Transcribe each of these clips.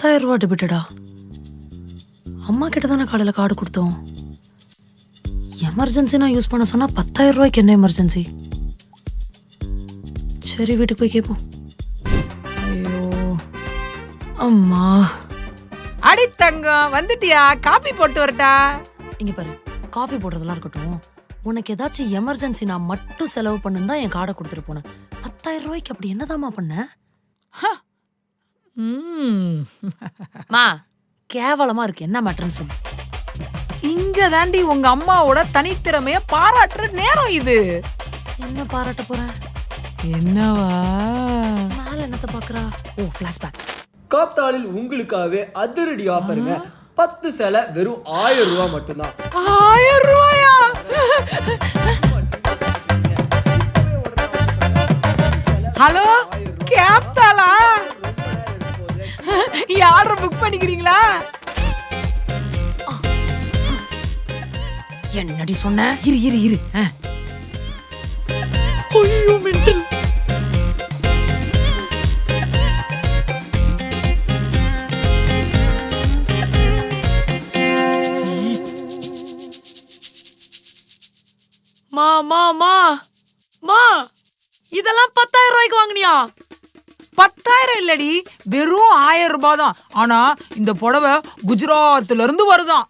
10,000 ரூபா டெபிட்டடா. அம்மா கிட்ட தானே காலையில் கார்டு கொடுத்தோம். எமர்ஜென்சினா யூஸ் பண்ண சொன்னா 10,000 ரூபாய்க்கு என்ன எமர்ஜென்சி? சரி வீட்டுக்கு போய் கேட்போம். ஐயோ அம்மா. அடி தங்கம் வந்துட்டியா? காபி போட்டு வரட்டா? இங்க பாரு, காஃபி போடுறதெல்லாம் இருக்கட்டும். உனக்கு ஏதாச்சும் எமர்ஜென்சி நான் மட்டும் செலவு பண்ணுன்னு தான் என் கார்டை கொடுத்துட்டு போனேன். 10,000 ரூபாய்க்கு அப்படி என்னதாம்மா பண்ண? மா கேவலமா இருக்கு. என்ன மேட்டர்னு சொல்லு. இங்க தாண்டி உங்க அம்மாவோட தனித்திறமைய பாராட்டுற நேரம் இது. என்ன பாராட்ட போற? என்னவா? மேல என்னத்த பாக்குறா? ஓ ஃபிளாஷ்பேக். காப்தாலில் உங்களுக்காகவே அதிரடி ஆஃபருங்க. 10 சேலை வெறும் 1000 ரூபா மட்டும்தான். 1000 ரூபாயா? ஹலோ கேப்தாலா? யாரும் புக் பண்ணிக்கிறீங்களா? என்னடி சொன்ன? இரு இரு இரு. ஐயோ மென்டல். மா மா மா மா, இதெல்லாம் 10,000 ரூபாய்க்கு வாங்குனியா? 10,000 இல்லடி, வெறும் 1000 ரூபாய் தான். ஆனா இந்த புடவை குஜராத்ல இருந்து வருதான்.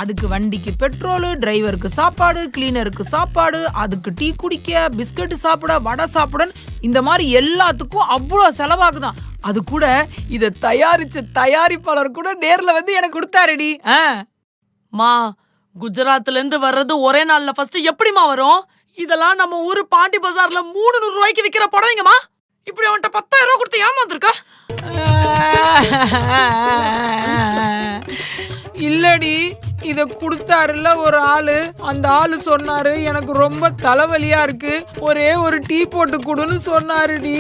அதுக்கு வண்டிக்கு பெட்ரோலு, டிரைவருக்கு சாப்பாடு, கிளீனருக்கு சாப்பாடு, அதுக்கு டீ குடிக்க, பிஸ்கட் சாப்பிட, வடை சாப்பிட, இந்த மாதிரி எல்லாத்துக்கும் அவ்வளோ செலவாகுதான். அது கூட இதை தயாரிச்ச தயாரிப்பாளர் கூட நேர்ல வந்து எனக்கு கொடுத்தாருடி. மா, குஜராத்ல இருந்து வர்றது ஒரே நாள்ல ஃபர்ஸ்ட் எப்படிமா வரும்? இதெல்லாம் நம்ம ஊரு பாண்டி பஜார்ல 300 ரூபாய்க்கு விக்கிற புடவைங்கம்மா. இப்படி அவன்கிட்ட 10,000 ரூபாய் கொடுத்து ஏமாந்துருக்கா? இல்லடி, இத கொடுத்தாருல ஒரு ஆளு. அந்த ஆளு சொன்னாரு, எனக்கு ரொம்ப தலைவலியா இருக்கு, ஒரே ஒரு டீ போட்டு கொடுன்னு சொன்னாருடி.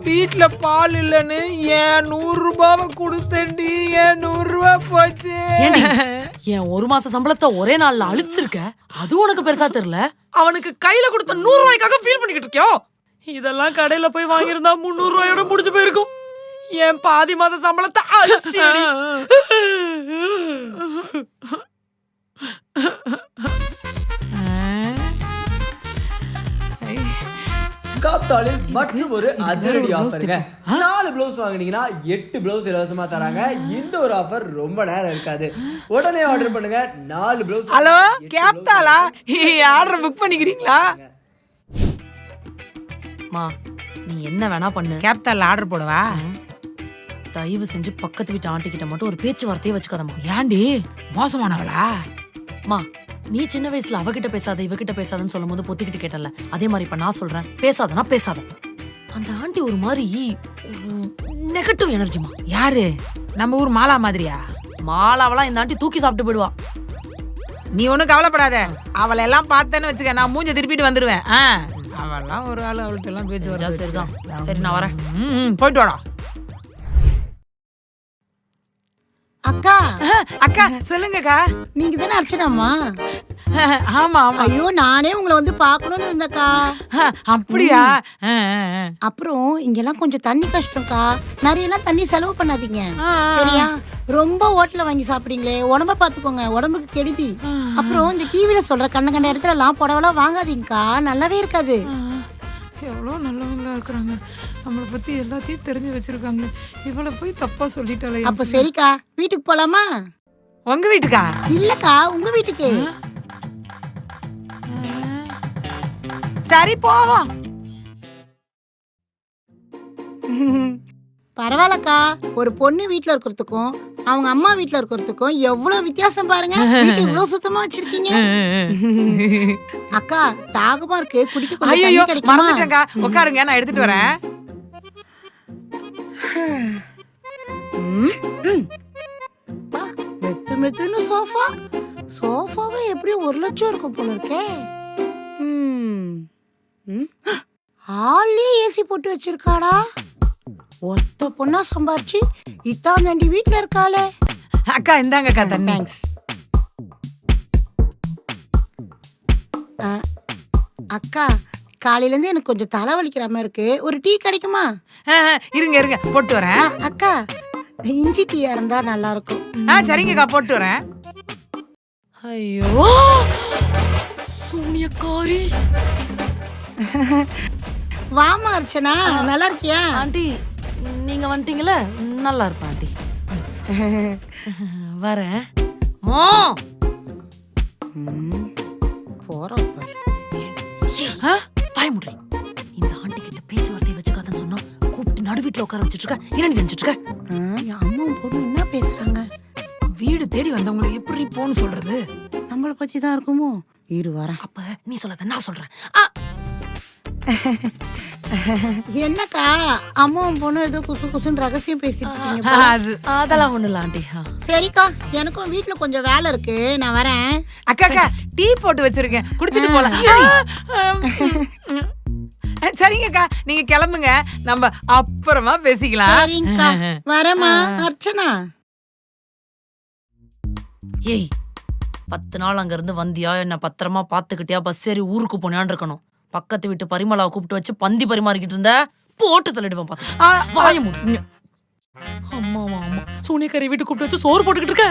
வீட்டுல பால் இல்லன்னு ஏன் 100 ரூபாவை கொடுத்தேன்டி. ஏன் 100 ரூபாய் போச்சு. என் 1 மாச சம்பளத்தை ஒரே நாள்ல அழிச்சிருக்க. அது உனக்கு பெருசா தெரியல. அவனுக்கு கையில கொடுத்த 100 ரூபாய்க்காக ஃபீல் பண்ணிக்கிட்டு இருக்கியோ? இதெல்லாம் கடையில போய் வாங்கியிருந்தா 300 ரூபாயோட முடிஞ்சு போயிருக்கும். என் பாதி மாத சம்பளத்தை அழிச்சிட்டீடி. காப்தாலில் மற்றும் ஒரு அதிரடி ஆஃபருங்க. 4 பிளவுஸ் வாங்குனீங்கன்னா 8 பிளவுஸ் இலவசமா தராங்க. இந்த ஒரு ஆஃபர் ரொம்ப நேரம் இருக்காது. உடனே ஆர்டர் பண்ணுங்க. 4 பிளவுஸ். ஹலோ கேப்தாலா, ஆர்டர் புக் பண்ணிக்கிறீங்களா? மா, நீ என்ன வேணா பண்ணு. கேப்தால ஆர்டர் போடவா? தயவு செஞ்சு பக்கத்து வீட்டு ஆண்டி கிட்ட மட்டும் ஒரு பேச்சுவார்த்தையே வச்சுக்காதம்மா. ஏண்டி மோசமானவளா? மா, நீ சின்ன வயசுல அவகிட்ட பேசாத இவகிட்ட பேசாதன்னு சொல்லும் போது பொத்திக்கிட்டு கேட்டல, அதே மாதிரி இப்ப நான் சொல்றேன், பேசாதனா பேசாத. அந்த ஆண்டி ஒரு மாதிரி ஒரு நெகட்டிவ் எனர்ஜிமா. யாரு? நம்ம ஊர் மாலா மாதிரியா? மாலாவெல்லாம் இந்த ஆண்டி தூக்கி சாப்பிட்டு போயிடுவா. நீ ஒன்னும் கவலைப்படாத. அவளை எல்லாம் பார்த்தேன்னு வச்சுக்க, நான் மூஞ்ச திருப்பிட்டு வந்துடுவேன். அவெல்லாம் ஒரு ஆள், அவள்கிட்ட எல்லாம் பேச்சு வரா. சரிதான். சரி நான் வரேன். போயிட்டு வாடா. அக்கா அக்கா சொல்லுங்கக்கா. நீங்க தானே அர்ச்சனாமா? ஆமா ஆமா. ஐயோ, நானே உங்களை வந்து பார்க்கணும்னு இருந்தக்கா. அப்படியா? அப்புறம் இங்கெல்லாம் கொஞ்சம் தண்ணி கஷ்டம்க்கா. நிறைய எல்லாம் தண்ணி செலவு பண்ணாதீங்க சரியா? ரொம்ப ஹோட்டல்ல வாங்கி சாப்பிடுறீங்களே, உடம்ப பாத்துக்கோங்க, உடம்புக்கு கெடுதி. அப்புறம் இந்த டிவில சொல்ற கண்ட கண்ட இடத்துல எல்லாம் புடவெல்லாம் வாங்காதீங்கக்கா, நல்லாவே இருக்காது. எவ்வளோ நல்லவங்களா இருக்கிறாங்க, நம்மளை பத்தி எல்லாத்தையும் தெரிஞ்சு வச்சிருக்காங்க. இவளை போய் தப்பா சொல்லிட்டாலே. அப்ப சரிக்கா, வீட்டுக்கு போலாமா? உங்க வீட்டுக்கா? இல்லக்கா, உங்க வீட்டுக்கு. சரி போவோம். பரவாயில்லக்கா, ஒரு பொண்ணு வீட்டுல இருக்கிறதுக்கும் அவங்க அம்மா வீட்டுல இருக்கிறதுக்கும் எவ்வளவு வித்தியாசம் பாருங்க. வீட்டு இவ்வளவு சுத்தமா வச்சிருக்கீங்க. அக்கா, தாகமா இருக்கு, குடிக்க கொஞ்சம் ஐயோ தண்ணி கிடைக்குமா? மறந்துட்டேங்க, உட்காருங்க, நான் எடுத்துட்டு வரேன். மெத்து மெத்துன்னு சோஃபா. சோஃபாவே எப்படியும் 1 லட்சம் இருக்கும் போல இருக்கே. ஹால்லே ஏசி போட்டு வச்சிருக்காடா. ஒத்த பொண்ணா சம்பாரிச்சு இத்தான் தாண்டி வீட்டுல இருக்காளே. அக்கா இந்தாங்கக்கா தண்ணி. தேங்க்ஸ். அக்கா, காலையில இருந்து எனக்கு கொஞ்சம் தலை வலிக்கிற மாதிரி இருக்கு, ஒரு டீ கிடைக்குமா? இருங்க இருங்க போட்டு வரேன். அக்கா, இஞ்சி டீயா இருந்தா நல்லா இருக்கும். சரிங்கக்கா போட்டு வரேன். ஐயோ சூனியக்காரி. வாமா அர்ச்சனா, நல்லா இருக்கியா? ஆண்டி நீங்க வந்துட்டீங்களே, நல்லா இருப்பேன் ஆண்டி. வரேன். மா போறப்ப பாய் முட்றி. இந்த ஆண்டி கிட்ட பேச்சுவார்த்தை வச்சுக்காதன்னு சொன்னா கூப்பிட்டு நடு வீட்டுல உட்கார வச்சிட்டு இருக்க. என்ன நினைச்சிட்டு இருக்க? என் அம்மா பொண்ணு என்ன பேசுறாங்க? வீடு தேடி வந்தவங்களை எப்படி போன்னு சொல்றது? நம்மளை பத்தி தான் இருக்குமோ? இரு வரேன். அப்ப நீ சொல்லாத, நான் சொல்றேன். என்னக்கா அம்மாவும் பொண்ணு ஏதோ குசு குசுன்னு ரகசியம் பேசிட்டு இருக்கீங்க போல. அதெல்லாம் ஒண்ணு இல்ல ஆண்டி. சரிக்கா, எனக்கும் வீட்டுல கொஞ்சம் வேலை இருக்கு, நான் வரேன். அக்கா டீ போட்டு வச்சிருக்கேன், குடிச்சிட்டு போலாம். சரிங்கக்கா நீங்க கிளம்புங்க, நம்ம அப்புறமா பேசிக்கலாம். சரிங்கக்கா, வரேம்மா. அர்ச்சனா, ஏய் 10 நாள் அங்க இருந்து வந்தியா, என்ன பத்திரமா பாத்துக்கிட்டியா, பஸ் ஏறி ஊருக்கு போனியான்னு இருக்கணும். பக்கத்து வீட்டு பரிமளாவை கூப்பிட்டு வச்சு பந்தி பரிமாறிக்கிட்டு இருந்த போட்டு தள்ளிடுவேன். பாத்து வாய மூடு. அம்மா சூனியக்காரி வீட்டு கூப்பிட்டு வச்சு சோறு போட்டுக்கிட்டு இருக்க.